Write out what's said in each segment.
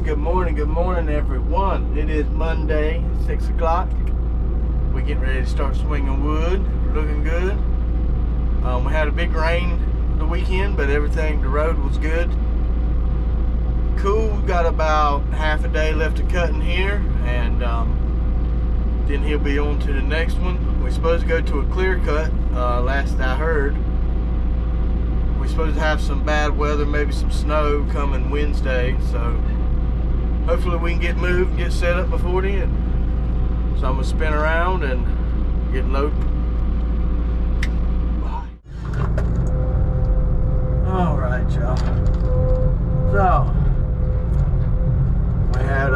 good morning, everyone. It is Monday, 6 o'clock. We're getting ready to start swinging wood. Looking good. We had a big rain the weekend, but the road was good. Cool, got about half a day left to cut in here, and then he'll be on to the next one. We're supposed to go to a clear cut, last I heard. We're supposed to have some bad weather, maybe some snow coming Wednesday, so hopefully we can get moved, get set up before then. So I'm gonna spin around and get loaded. Bye. All right, y'all. So we had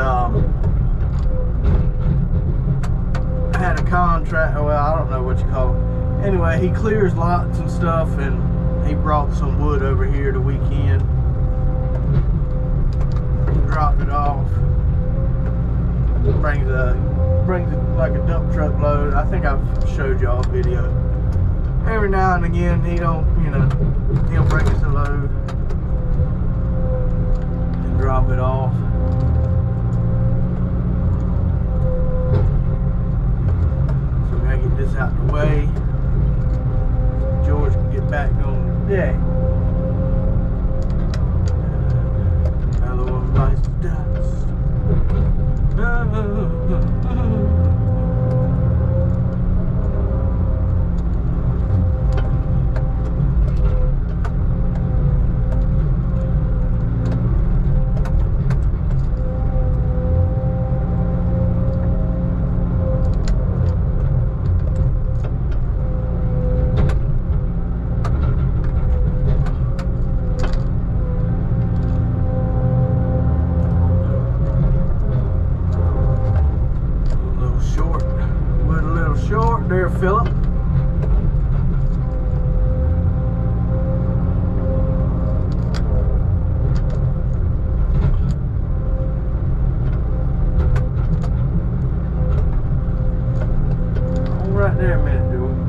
a contract. Well, I don't know what you call it. Anyway, he clears lots and stuff, and he brought some wood over here the weekend. Dropped it off. Brings it like a dump truck load. I think I've showed y'all a video. Every now and again, he'll bring us a load and drop it off. So we gotta get this out the way. George can get back on the deck. Another one bites the dust. There, Philip. Hold right there a minute, George.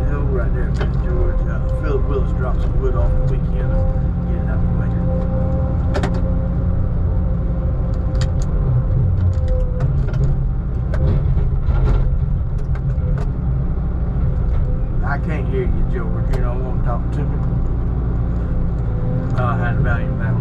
Hold right there a minute, George. Philip Willis dropped some wood off the weekend. Get it out the way. I can't hear you, George. You don't want to talk to me. Oh, I had the volume down.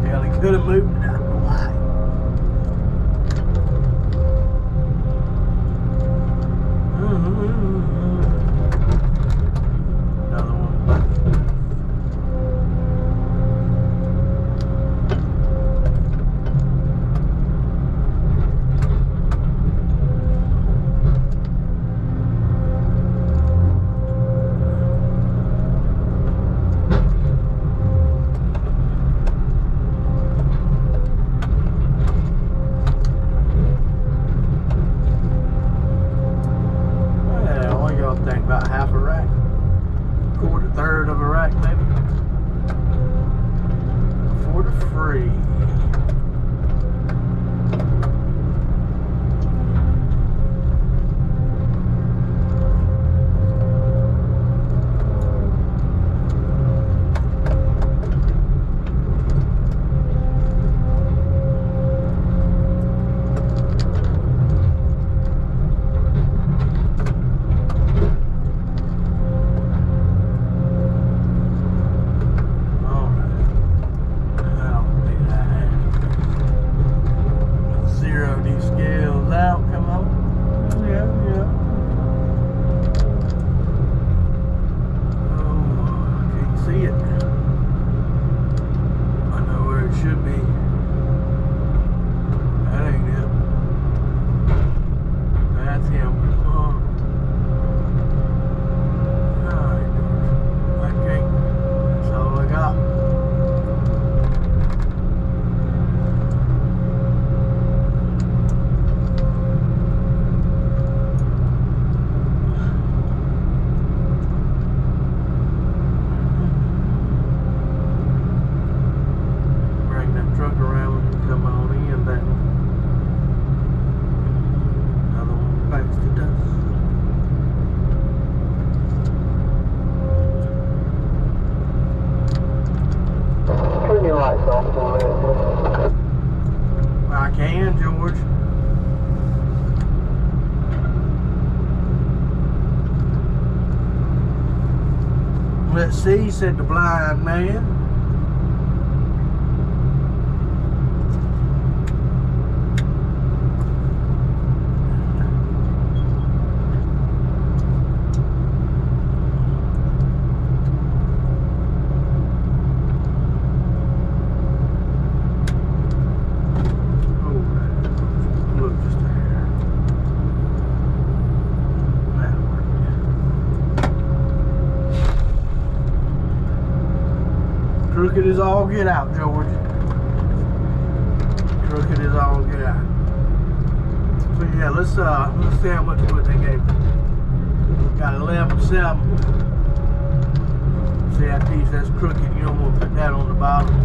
Hell, he could have moved it out of the way. Another one. Think about half a rack, quarter, third of a rack, maybe. For the free. Let's see, said the blind man. Crooked as all get out, George. Crooked as all get out. But yeah, let's see how much wood they gave me. Got 11.7. See that piece that's crooked, you don't want to put that on the bottom.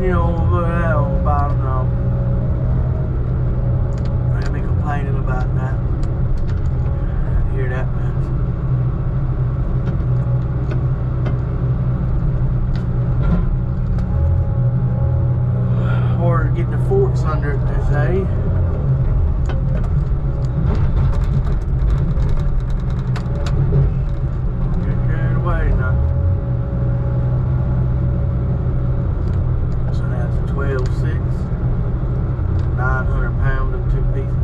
You don't want to put that on the bottom, no. They'll be complaining about that. I hear that, man. Getting the forks under it, they say. Get carried away now. So that's 12.6. 900 pounds in 2 pieces.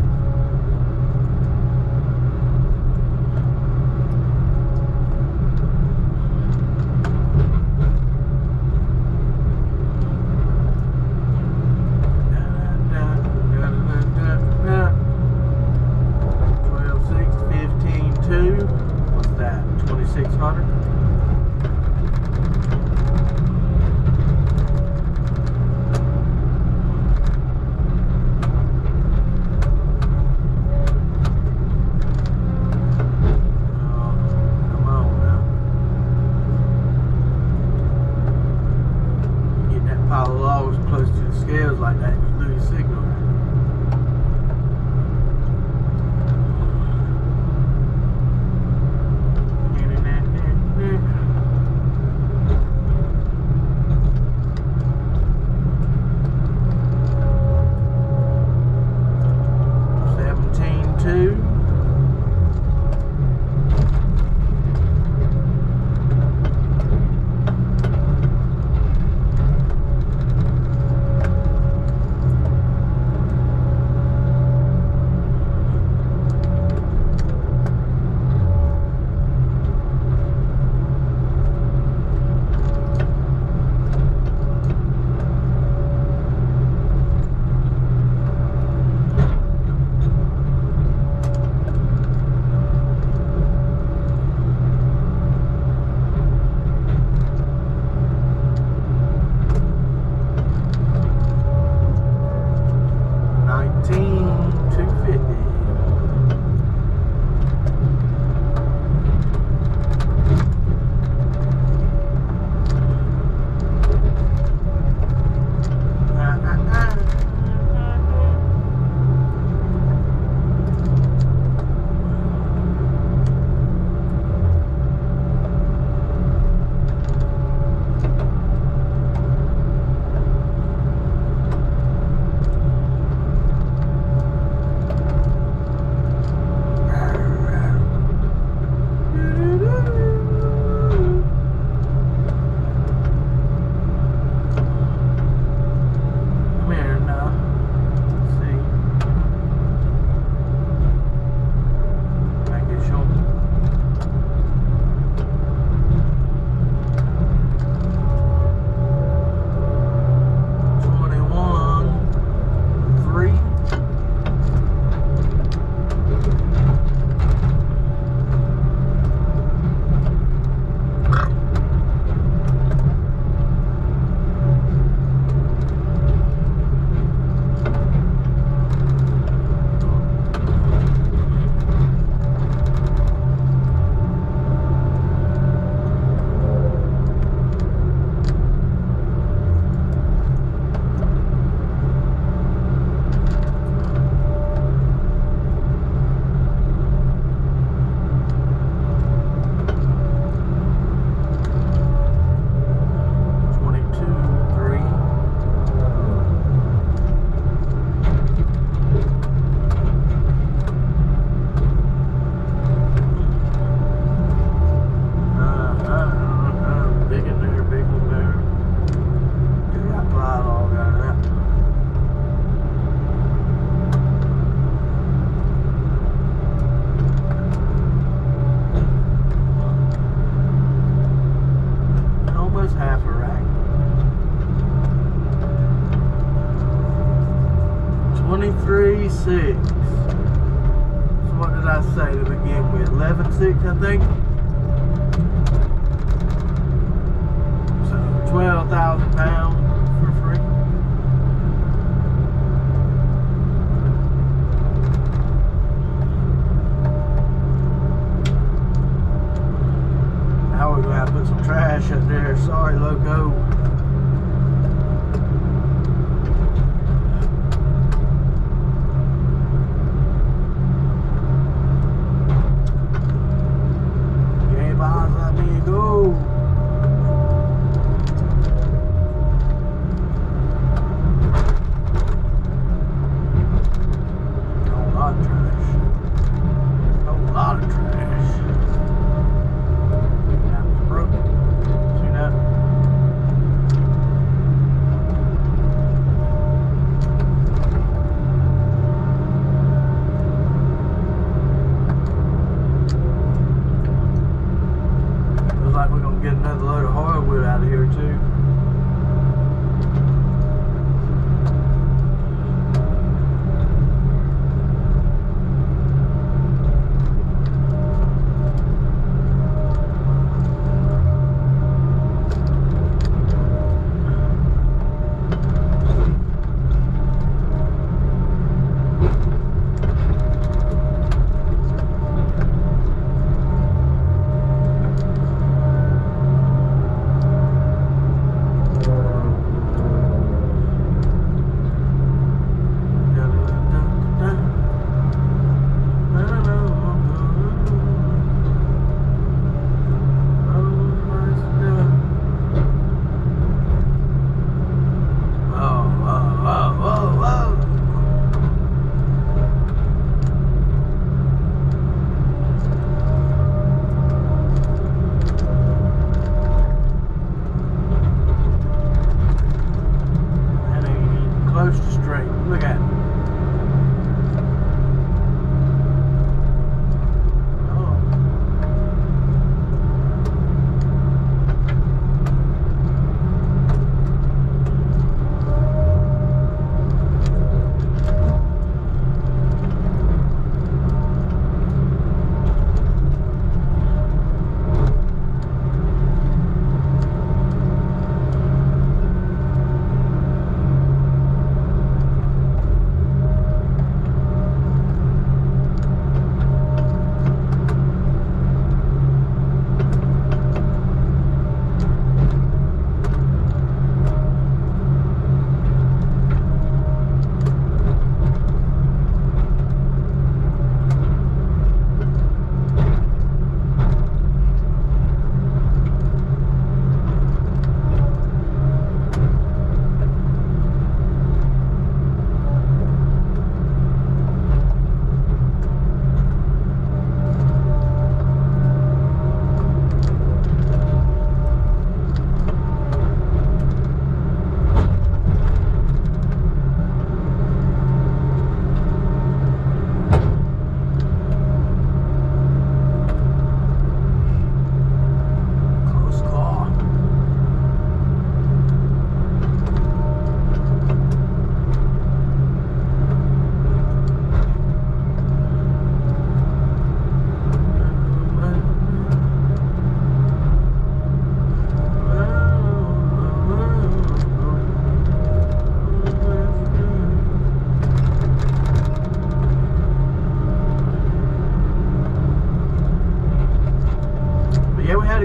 I say to begin with? 11.6, I think. So 12,000 pounds for free. Now we're gonna have to put some trash up there. Sorry, loco.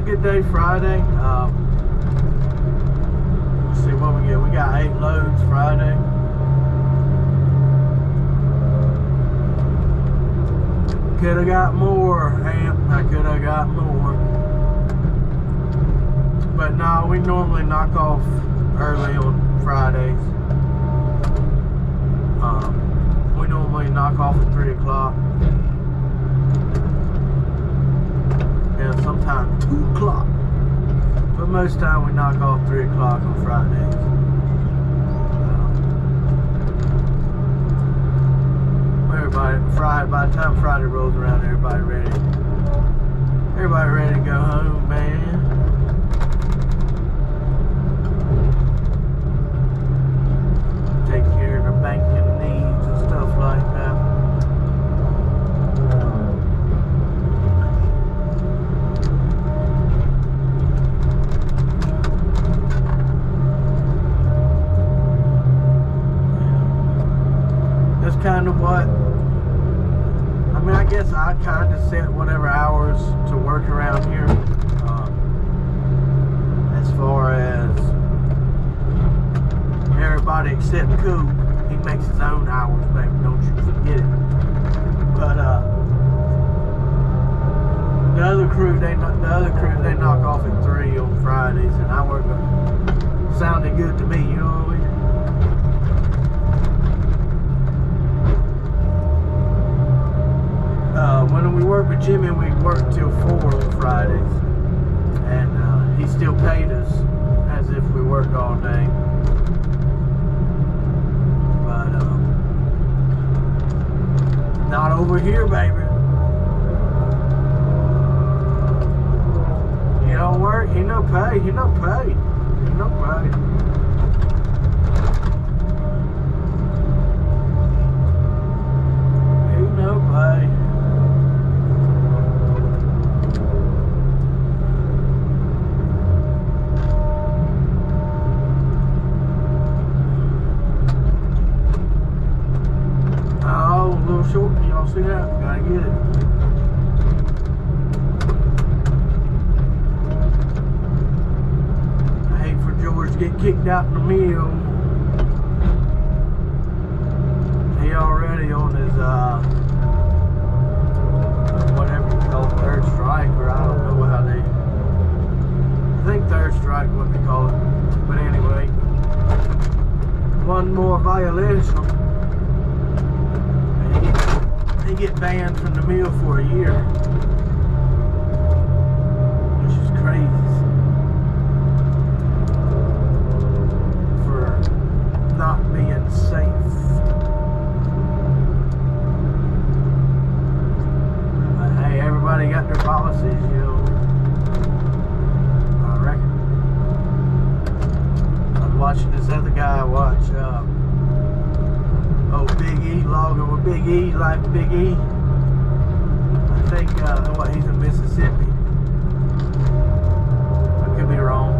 good day Friday. Let's see what we get. We got 8 loads Friday. Could have got more, I could have got more. But no, we normally knock off early on Fridays. We normally knock off at 3 o'clock. And sometimes 2 o'clock. But most time we knock off 3 o'clock on Fridays. By the time Friday rolls around, everybody ready to go home, man. Take care of their banking needs and stuff like that. I guess I kind of set whatever hours to work around here. As far as everybody except Coop, he makes his own hours, baby. Don't you forget it. But the other crew they knock off at 3 on Fridays, and I work. Sounded good to me, you know what I mean? When we work with Jimmy, we work till 4 on Fridays, and he still paid us as if we worked all day. But not over here, baby. You don't work, you no pay, you no pay, you no pay. You no pay. Short, y'all see that? Gotta get it. I hate for George to get kicked out in the mill. He already on his whatever you call it, third strike, or I don't know how they. I think third strike what they call it. But anyway, one more violation. They get banned from the mill for a year, which is crazy, for not being safe. But hey, everybody got their policies, you know. I reckon. I was watching this other guy watch Big E, logging with Big E, like Big E. I think, he's in Mississippi. I could be wrong.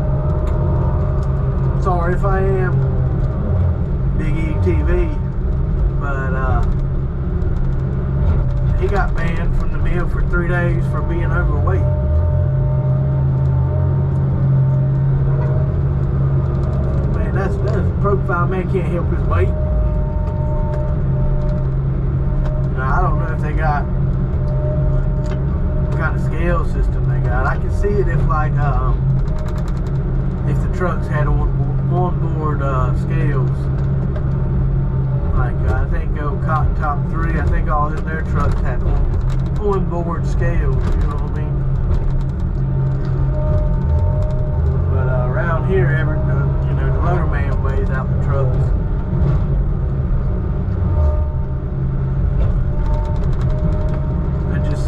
Sorry if I am. Big E TV. But, he got banned from the mill for 3 days for being overweight. Man, that's a profile man can't help his weight. I don't know if they got what kind of scale system they got. I can see it if if the trucks had onboard scales. Like I think Cotton Top 3, I think all of their trucks had onboard scales. You know what I mean? But around here, the loader man weighs out the trucks.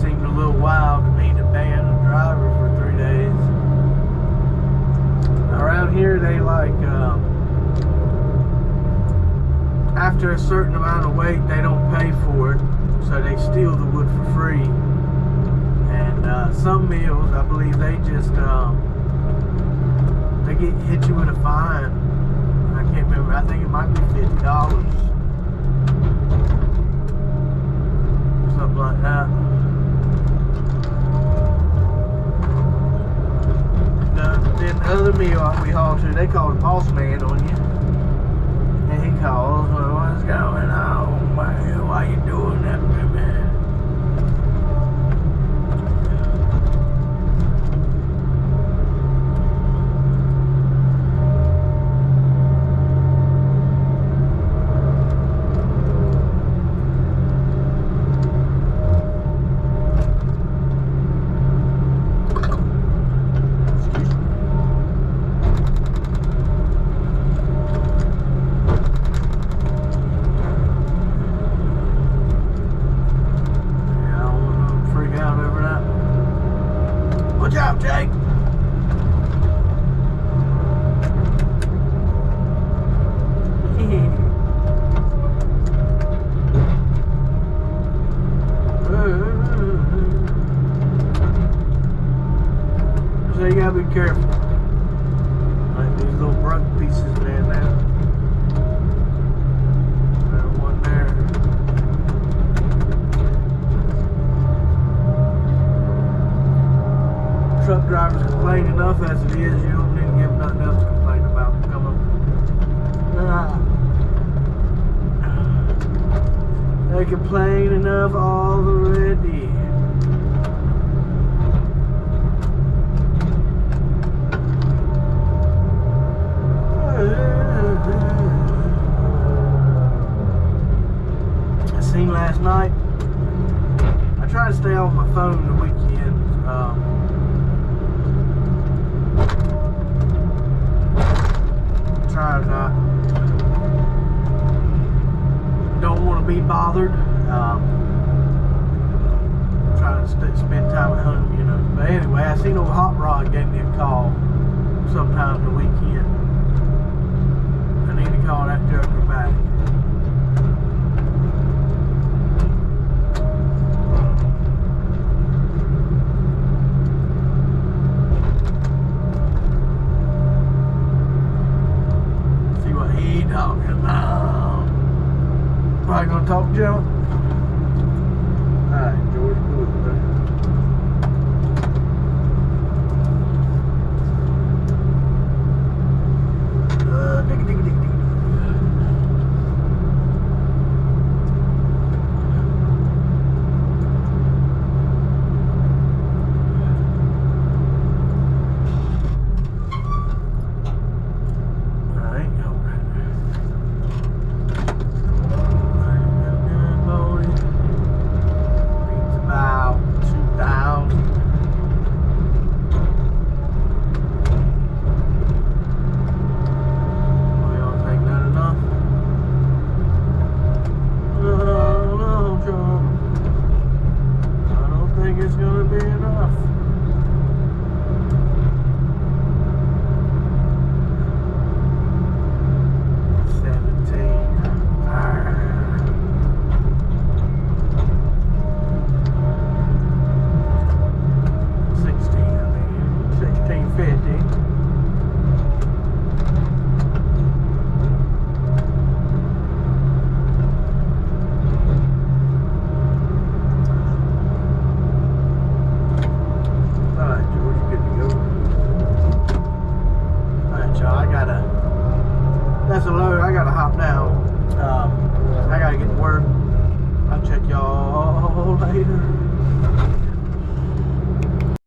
Seemed a little wild to me to ban a driver for 3 days. Around here they after a certain amount of weight they don't pay for it, so they steal the wood for free. And some mills, I believe they just they hit you with a fine. I can't remember, I think it might be $50, something like that. Then the other mill we haul to, they call the boss man on you. And he calls, well, what's going on, man? Why you doing that to me, man? So you gotta be careful. Like these little broke pieces there now. There's one there. truck drivers complain enough as it is. You don't need to give them nothing else to complain about. Come on. They complain enough already. I seen last night. I try to stay off my phone the weekend. Try not. Don't want to be bothered. Trying to spend time at home, you know. But anyway, I seen old Hot Rod gave me a call sometime the weekend. I need to call that joker back. See what he talking about. Probably gonna talk junk. Alright, George Bush, buddy. It's gonna be enough.